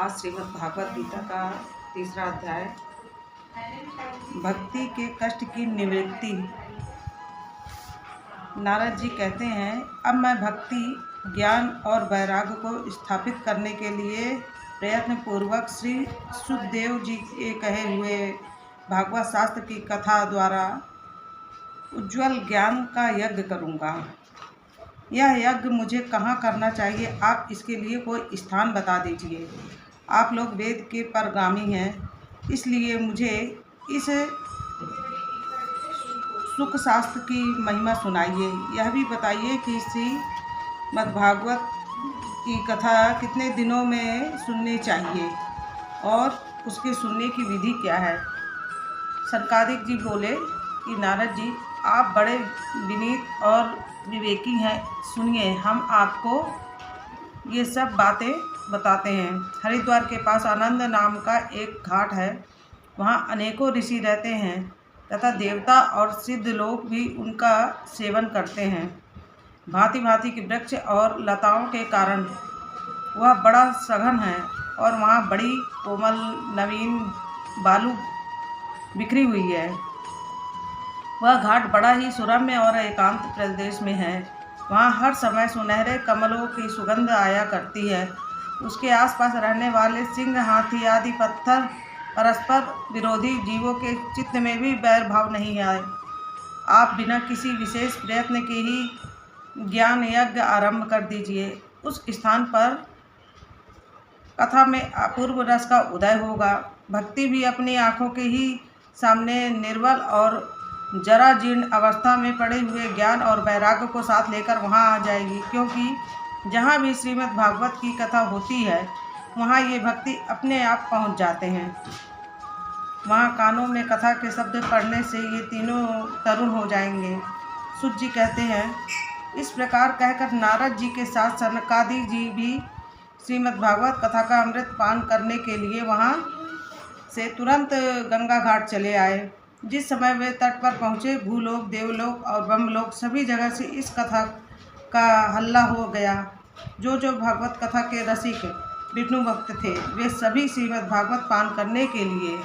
आज श्रीमद् भागवत गीता का तीसरा अध्याय भक्ति के कष्ट की निवृत्ति। नारद जी कहते हैं, अब मैं भक्ति, ज्ञान और वैराग्य को स्थापित करने के लिए प्रयत्न पूर्वक श्री सुखदेव जी के कहे हुए भागवत शास्त्र की कथा द्वारा उज्ज्वल ज्ञान का यज्ञ करूँगा। यह यज्ञ मुझे कहाँ करना चाहिए, आप इसके लिए कोई स्थान बता दीजिए। आप लोग वेद के परगामी हैं, इसलिए मुझे इस सुख शास्त्र की महिमा सुनाइए। यह भी बताइए कि श्रीमद्भागवत की कथा कितने दिनों में सुननी चाहिए और उसके सुनने की विधि क्या है। सनकादिक जी बोले कि नारद जी, आप बड़े विनीत और विवेकी हैं, सुनिए, हम आपको ये सब बातें बताते हैं। हरिद्वार के पास आनंद नाम का एक घाट है। वहाँ अनेकों ऋषि रहते हैं तथा देवता और सिद्ध लोग भी उनका सेवन करते हैं। भांति भांति के वृक्ष और लताओं के कारण वह बड़ा सघन है और वहाँ बड़ी कोमल नवीन बालू बिखरी हुई है। वह घाट बड़ा ही सुरम्य और एकांत प्रदेश में है। वहाँ हर समय सुनहरे कमलों की सुगंध आया करती है। उसके आसपास रहने वाले सिंह, हाथी आदि पत्थर परस्पर विरोधी जीवों के चित्त में भी बैर भाव नहीं आए। आप बिना किसी विशेष प्रयत्न के ही ज्ञान यज्ञ आरंभ कर दीजिए। उस स्थान पर कथा में अपूर्व रस का उदय होगा। भक्ति भी अपनी आँखों के ही सामने निर्बल और जरा जीर्ण अवस्था में पड़े हुए ज्ञान और वैराग्य को साथ लेकर वहाँ आ जाएगी, क्योंकि जहाँ भी श्रीमद् भागवत की कथा होती है वहाँ ये भक्ति अपने आप पहुँच जाते हैं। वहाँ कानों में कथा के शब्द पढ़ने से ये तीनों तरुण हो जाएंगे। सुत जी कहते हैं, इस प्रकार कहकर नारद जी के साथ सनकादि जी भी श्रीमद् भागवत कथा का अमृत पान करने के लिए वहाँ से तुरंत गंगा घाट चले आए। जिस समय वे तट पर पहुँचे, भूलोक, देवलोक और ब्रह्मलोक सभी जगह से इस कथा का हल्ला हो गया। जो भागवत कथा के रसिक विष्णु भक्त थे, वे सभी श्रीमद् भागवत पान करने के लिए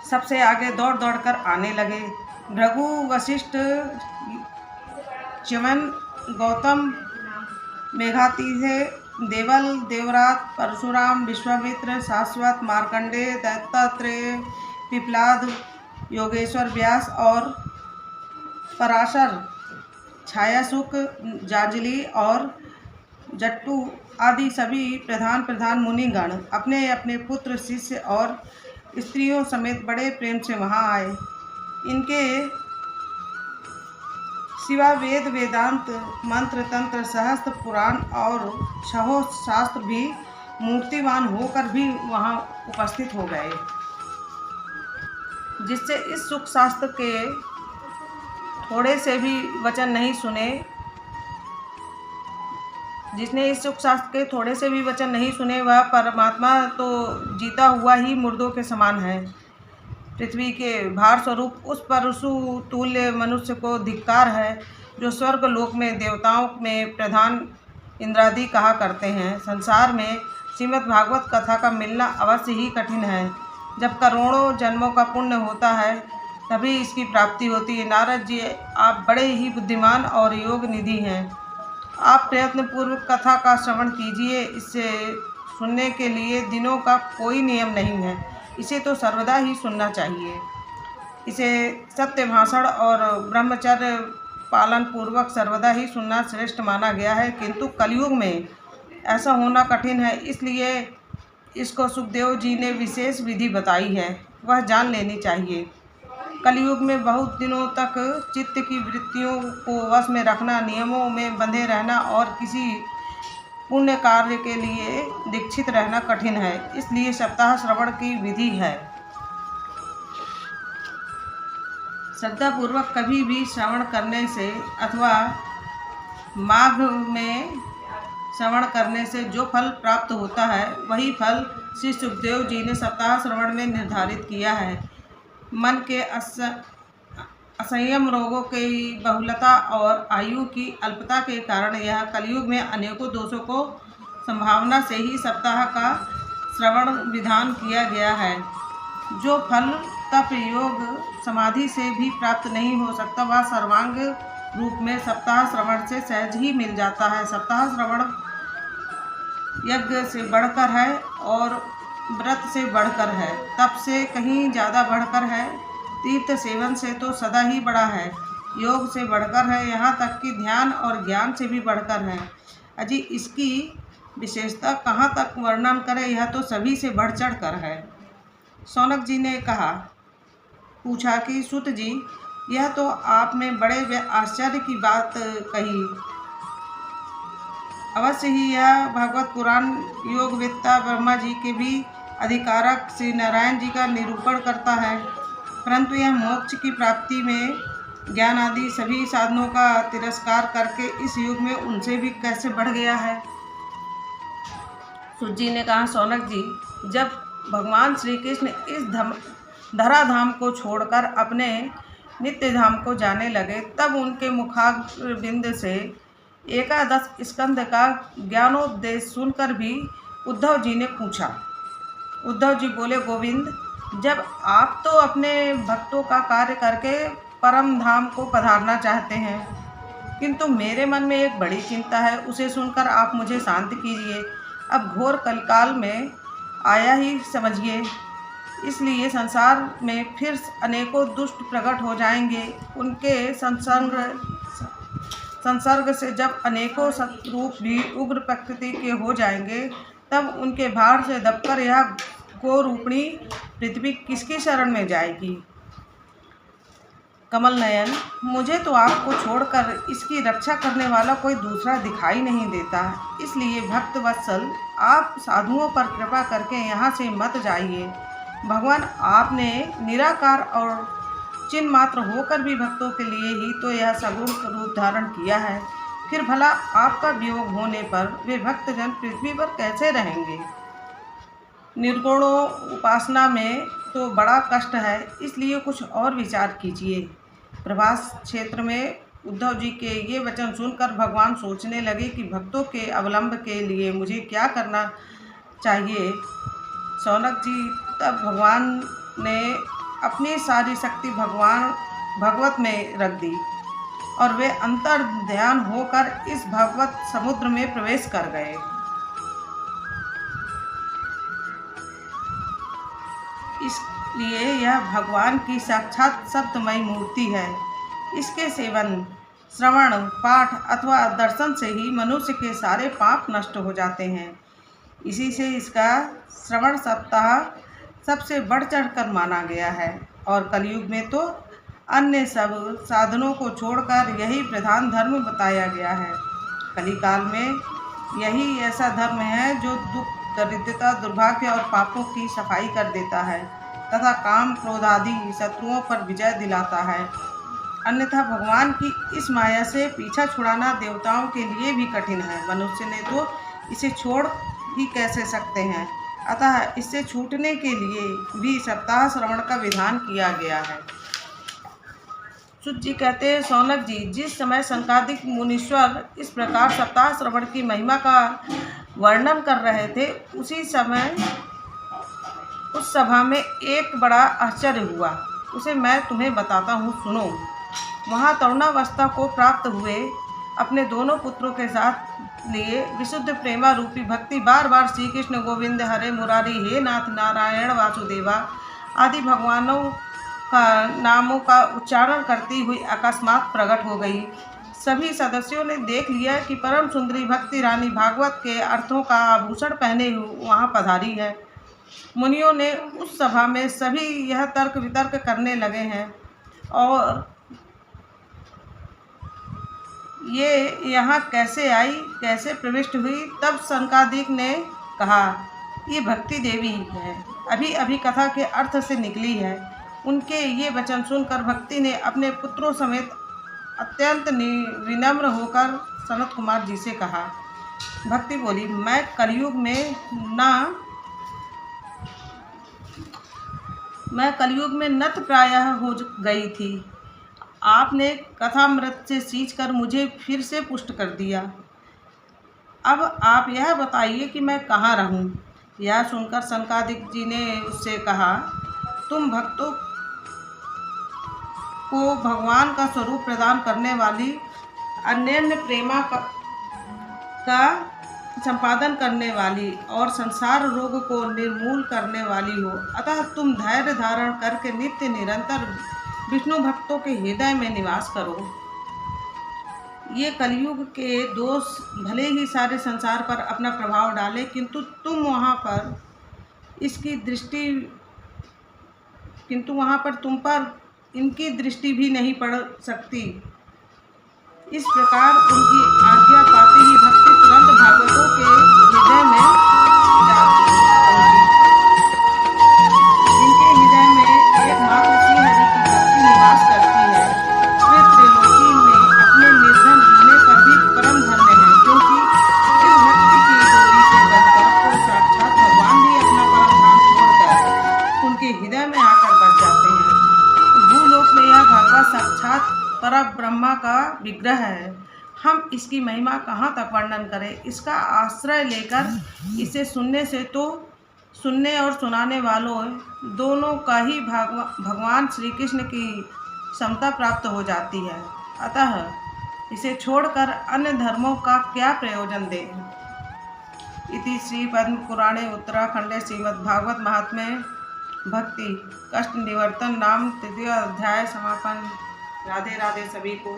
सबसे आगे दौड़ दौड़ कर आने लगे। भृगु, वशिष्ठ, च्यवन, गौतम, मेघातिथे, देवल, देवरात, परशुराम, विश्वामित्र, शाश्वत, मार्कंडेय, दत्तात्रेय, पिपलाद, योगेश्वर, व्यास और पराशर, छायासुक, जाजली और जट्टू आदि सभी प्रधान मुनिगण अपने अपने पुत्र, शिष्य और स्त्रियों समेत बड़े प्रेम से वहाँ आए। इनके सिवा वेद, वेदांत, मंत्र, तंत्र, सहस्त्र पुराण और छहों शास्त्र भी मूर्तिवान होकर भी वहाँ उपस्थित हो गए। जिससे इस सुख शास्त्र के थोड़े से भी वचन नहीं सुने, जिसने इस सुख शास्त्र के थोड़े से भी वचन नहीं सुने, वह परमात्मा तो जीता हुआ ही मुर्दों के समान है। पृथ्वी के भार स्वरूप उस परशु तुल्य मनुष्य को धिक्कार है, जो स्वर्ग लोक में देवताओं में प्रधान इंद्रादि कहा करते हैं। संसार में श्रीमद् भागवत कथा का मिलना अवश्य ही कठिन है। जब करोड़ों जन्मों का पुण्य होता है तभी इसकी प्राप्ति होती है। नारद जी, आप बड़े ही बुद्धिमान और योग निधि हैं। आप प्रयत्न पूर्वक कथा का श्रवण कीजिए। इसे सुनने के लिए दिनों का कोई नियम नहीं है। इसे तो सर्वदा ही सुनना चाहिए। इसे सत्य भाषण और ब्रह्मचर्य पालन पूर्वक सर्वदा ही सुनना श्रेष्ठ माना गया है, किंतु कलयुग में ऐसा होना कठिन है। इसलिए इसको सुखदेव जी ने विशेष विधि बताई है, वह जान लेनी चाहिए। कलयुग में बहुत दिनों तक चित्त की वृत्तियों को वश में रखना, नियमों में बंधे रहना और किसी पुण्य कार्य के लिए दीक्षित रहना कठिन है। इसलिए सप्ताह श्रवण की विधि है। श्रद्धापूर्वक कभी भी श्रवण करने से अथवा माघ में श्रवण करने से जो फल प्राप्त होता है, वही फल श्री सुखदेव जी ने सप्ताह श्रवण में निर्धारित किया है। मन के असंयम, रोगों की बहुलता और आयु की अल्पता के कारण यह कलयुग में अनेकों दोषों को संभावना से ही सप्ताह का श्रवण विधान किया गया है। जो फल तप योग समाधि से भी प्राप्त नहीं हो सकता, वह सर्वांग रूप में सप्ताह श्रवण से सहज ही मिल जाता है। सप्ताह श्रवण यज्ञ से बढ़कर है और व्रत से बढ़कर है, तप से कहीं ज़्यादा बढ़कर है, तीर्थ सेवन से तो सदा ही बड़ा है, योग से बढ़कर है, यहाँ तक कि ध्यान और ज्ञान से भी बढ़कर है। अजी इसकी विशेषता कहाँ तक वर्णन करें, यह तो सभी से बढ़ चढ़ कर है। शौनक जी ने पूछा कि सूत जी, यह तो आपने बड़े आश्चर्य की बात कही। अवश्य ही यह भागवत पुराण योगवेत्ता ब्रह्मा जी के भी अधिकारक श्री नारायण जी का निरूपण करता है, परंतु यह मोक्ष की प्राप्ति में ज्ञान आदि सभी साधनों का तिरस्कार करके इस युग में उनसे भी कैसे बढ़ गया है। सूत जी ने कहा, शौनक जी, जब भगवान श्री कृष्ण इस धराधाम को छोड़कर अपने नित्य धाम को जाने लगे, तब उनके मुखारविंद से 11 स्कंद का ज्ञानोपदेश सुनकर भी उद्धव जी ने पूछा। उद्धव जी बोले, गोविंद, जब आप तो अपने भक्तों का कार्य करके परम धाम को पधारना चाहते हैं, किंतु मेरे मन में एक बड़ी चिंता है, उसे सुनकर आप मुझे शांत कीजिए। अब घोर कलिकाल में आया ही समझिए, इसलिए संसार में फिर अनेकों दुष्ट प्रकट हो जाएंगे। उनके संसर्ग से जब अनेकों शत्रुप भी उग्र प्रकृति के हो जाएंगे, तब उनके भार से दबकर यह गोरूपिणी पृथ्वी किसकी शरण में जाएगी। कमल नयन, मुझे तो आपको छोड़कर इसकी रक्षा करने वाला कोई दूसरा दिखाई नहीं देता, इसलिए भक्त वत्सल, आप साधुओं पर कृपा करके यहाँ से मत जाइए। भगवान आपने निराकार और चिन्ह मात्र होकर भी भक्तों के लिए ही तो यह सगुण रूप धारण किया है, फिर भला आपका वियोग होने पर वे भक्तजन पृथ्वी पर कैसे रहेंगे। निर्गुणों उपासना में तो बड़ा कष्ट है, इसलिए कुछ और विचार कीजिए। प्रभास क्षेत्र में उद्धव जी के ये वचन सुनकर भगवान सोचने लगे कि भक्तों के अवलंब के लिए मुझे क्या करना चाहिए। शौनक जी, तब भगवान ने अपनी सारी शक्ति भगवत में रख दी और वे अंतर ध्यान होकर इस भगवत समुद्र में प्रवेश कर गए। इसलिए यह भगवान की साक्षात शब्दमयी मूर्ति है। इसके सेवन, श्रवण, पाठ अथवा दर्शन से ही मनुष्य के सारे पाप नष्ट हो जाते हैं। इसी से इसका श्रवण सप्ताह सबसे बढ़ चढ़कर माना गया है और कलयुग में तो अन्य सब साधनों को छोड़कर यही प्रधान धर्म बताया गया है। कलिकाल में यही ऐसा धर्म है जो दुख, दरिद्रता, दुर्भाग्य और पापों की सफाई कर देता है तथा काम, क्रोध आदि शत्रुओं पर विजय दिलाता है। अन्यथा भगवान की इस माया से पीछा छुड़ाना देवताओं के लिए भी कठिन है, मनुष्य ने तो इसे छोड़ ही कैसे सकते हैं। अतः इससे छूटने के लिए भी सप्ताह श्रवण का विधान किया गया है। सूत जी कहते हैं, शौनक जी, जिस समय शंकादिक मुनीश्वर इस प्रकार सप्ताह श्रवण की महिमा का वर्णन कर रहे थे, उसी समय उस सभा में एक बड़ा आश्चर्य हुआ। उसे मैं तुम्हें बताता हूँ, सुनो। वहाँ तरुणावस्था को प्राप्त हुए अपने दोनों पुत्रों के साथ लिए विशुद्ध प्रेमा रूपी भक्ति बार बार श्री कृष्ण गोविंद हरे मुरारी, हे नाथ नारायण वासुदेवा आदि भगवानों का नामों का उच्चारण करती हुई अकस्मात प्रकट हो गई। सभी सदस्यों ने देख लिया कि परम सुंदरी भक्ति रानी भागवत के अर्थों का आभूषण पहने वहाँ पधारी है। मुनियों ने उस सभा में सभी यह तर्क वितर्क करने लगे हैं और ये यहाँ कैसे आई, कैसे प्रविष्ट हुई। तब शंकादिक ने कहा, ये भक्ति देवी है, अभी अभी कथा के अर्थ से निकली है। उनके ये वचन सुनकर भक्ति ने अपने पुत्रों समेत अत्यंत विनम्र होकर सनत कुमार जी से कहा। भक्ति बोली, मैं कलयुग में नत प्रायः हो गई थी। आपने कथामृत से सींचकर मुझे फिर से पुष्ट कर दिया। अब आप यह बताइए कि मैं कहाँ रहूं। यह सुनकर सनकादिक जी ने उससे कहा, तुम भक्तों को भगवान का स्वरूप प्रदान करने वाली अनन्य प्रेमा का संपादन करने वाली और संसार रोग को निर्मूल करने वाली हो, अतः तुम धैर्य धारण करके नित्य निरंतर विष्णु भक्तों के हृदय में निवास करो। ये कलयुग के दोष भले ही सारे संसार पर अपना प्रभाव डाले, किंतु वहाँ पर तुम पर इनकी दृष्टि भी नहीं पड़ सकती। इस प्रकार उनकी आज्ञा पाते ही भक्ति तुरंत भागवतों के हृदय में जा पहुंची। जिनके हृदय में एकमात्र श्री हरि की भक्ति निवास करती है, वे त्रिलोकी में अपने निर्धन होने पर भी परम धन्य हैं, क्योंकि इस भक्ति की डोरी से बंधकर तो साक्षात भगवान भी अपना परम धाम छोड़कर उनके हृदय में आकर बस जाते हैं। भूलोक में यह भगवत साक्षात परब्रह्मा का विग्रह है। हम इसकी महिमा कहाँ तक वर्णन करें। इसका आश्रय लेकर इसे सुनने से तो सुनने और सुनाने वालों दोनों का ही भगवान श्री कृष्ण की समता प्राप्त हो जाती है। अतः इसे छोड़कर अन्य धर्मों का क्या प्रयोजन दें। इति श्री पद्म पुराणे उत्तराखंडे श्रीमद्भागवत महात्म्ये भक्ति कष्ट निवर्तन नाम 3 अध्याय समापन। राधे राधे सभी को।